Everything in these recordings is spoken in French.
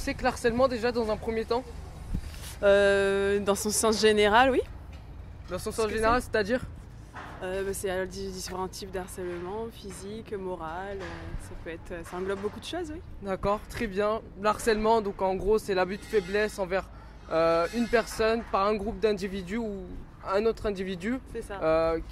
c'est que l'harcèlement déjà dans un premier temps? Dans son sens général, oui. Dans son sens général, c'est-à-dire? C'est différents types d'harcèlement, physique, moral, ça englobe beaucoup de choses, oui. D'accord, très bien. L'harcèlement, donc en gros, c'est l'abus de faiblesse envers une personne par un groupe d'individus ou un autre individu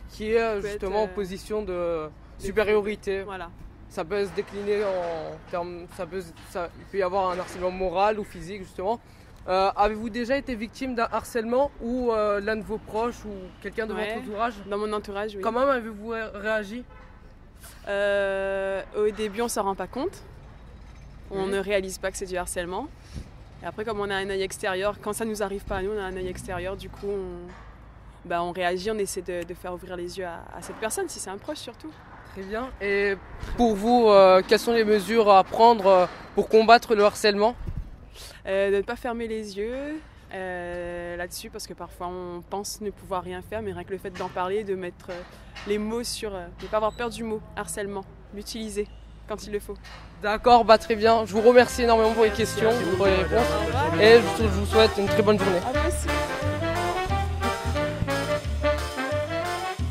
qui est justement en position de supériorité. Voilà. Ça peut se décliner en termes, il peut y avoir un harcèlement moral ou physique justement. Avez-vous déjà été victime d'un harcèlement ou l'un de vos proches ou quelqu'un de votre entourage? Dans mon entourage, oui. Comment avez-vous réagi? Au début, on ne s'en rend pas compte. On ne réalise pas que c'est du harcèlement. Et après, comme on a un œil extérieur, quand ça ne nous arrive pas à nous, on a un œil extérieur, du coup, on réagit, on essaie de faire ouvrir les yeux à cette personne, si c'est un proche surtout. Très bien. Et pour vous, quelles sont les mesures à prendre pour combattre le harcèlement? De ne pas fermer les yeux là-dessus, parce que parfois on pense ne pouvoir rien faire, mais rien que le fait d'en parler, de mettre les mots sur... ne pas avoir peur du mot harcèlement, l'utiliser quand il le faut. D'accord, très bien. Je vous remercie énormément pour les questions, pour les réponses. Et je vous souhaite une très bonne journée. À vous aussi.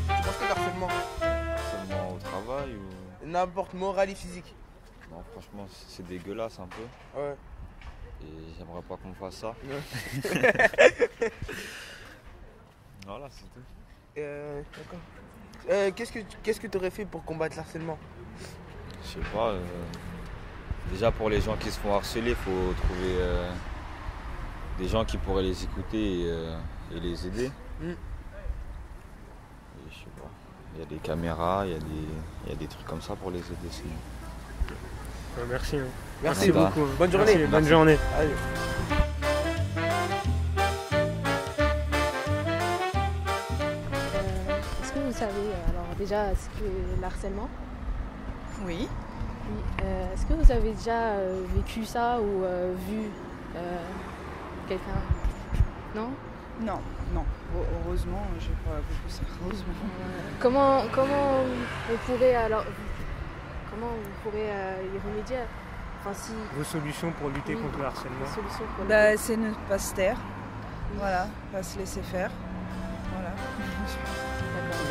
Tu penses que l'harcèlement? Harcèlement au travail ou... N'importe, moral et physique. Non, franchement, c'est dégueulasse un peu. Ouais. Et j'aimerais pas qu'on fasse ça. Voilà, c'est tout. D'accord. Qu'est-ce que tu aurais fait pour combattre l'harcèlement? Je sais pas. Déjà pour les gens qui se font harceler, il faut trouver des gens qui pourraient les écouter et les aider. Et je sais pas. Il y a des caméras, il y a des trucs comme ça pour les aider sinon. Merci. Merci beaucoup. Bonne journée. Merci, bonne journée. Allez. Est-ce que vous savez, alors déjà, ce que l'harcèlement? Oui. Oui. Est-ce que vous avez déjà vécu ça ou vu quelqu'un? Non? Non. Heureusement, j'ai pas vécu ça. Heureusement. Comment on pourrait alors... Comment vous pourrez y remédier? Enfin, si... Vos solutions pour lutter contre le harcèlement? C'est ne pas se taire. Voilà, pas se laisser faire. Voilà.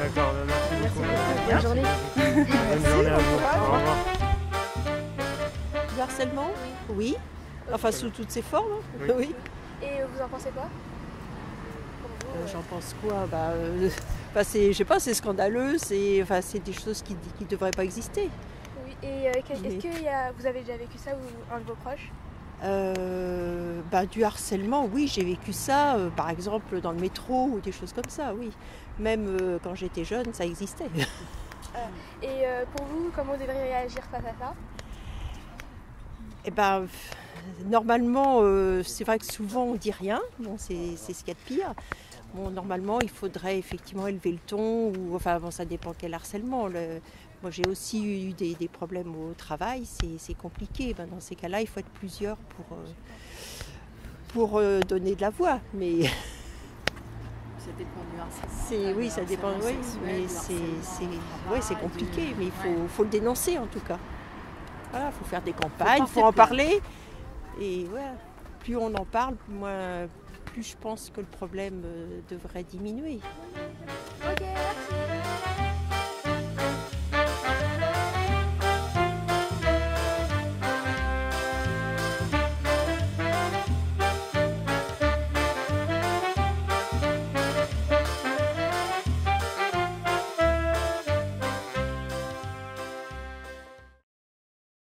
D'accord, merci beaucoup. Bonne journée. Bonne journée à vous. Au revoir. Du harcèlement? Oui. Enfin, sous toutes ses formes. Oui. Et vous en pensez quoi? J'en pense quoi? Je sais pas, c'est scandaleux, c'est des choses qui ne devraient pas exister. Oui. Et est-ce que vous avez déjà vécu ça ou un de vos proches? Du harcèlement, oui, j'ai vécu ça, par exemple dans le métro ou des choses comme ça, oui. Même quand j'étais jeune, ça existait. Et pour vous, comment vous devriez réagir face à ça? Normalement, c'est vrai que souvent on dit rien, bon, c'est ce qu'il y a de pire. Bon, normalement, il faudrait effectivement élever le ton, ça dépend quel harcèlement. Moi, j'ai aussi eu des problèmes au travail, c'est compliqué. Dans ces cas-là, il faut être plusieurs pour donner de la voix. Mais Ça dépend du harcèlement. oui, ça dépend. Oui, mais c'est compliqué, mais il faut le dénoncer en tout cas. Voilà, il faut faire des campagnes, il faut en parler. Et voilà, plus on en parle, plus je pense que le problème devrait diminuer. Ok, merci.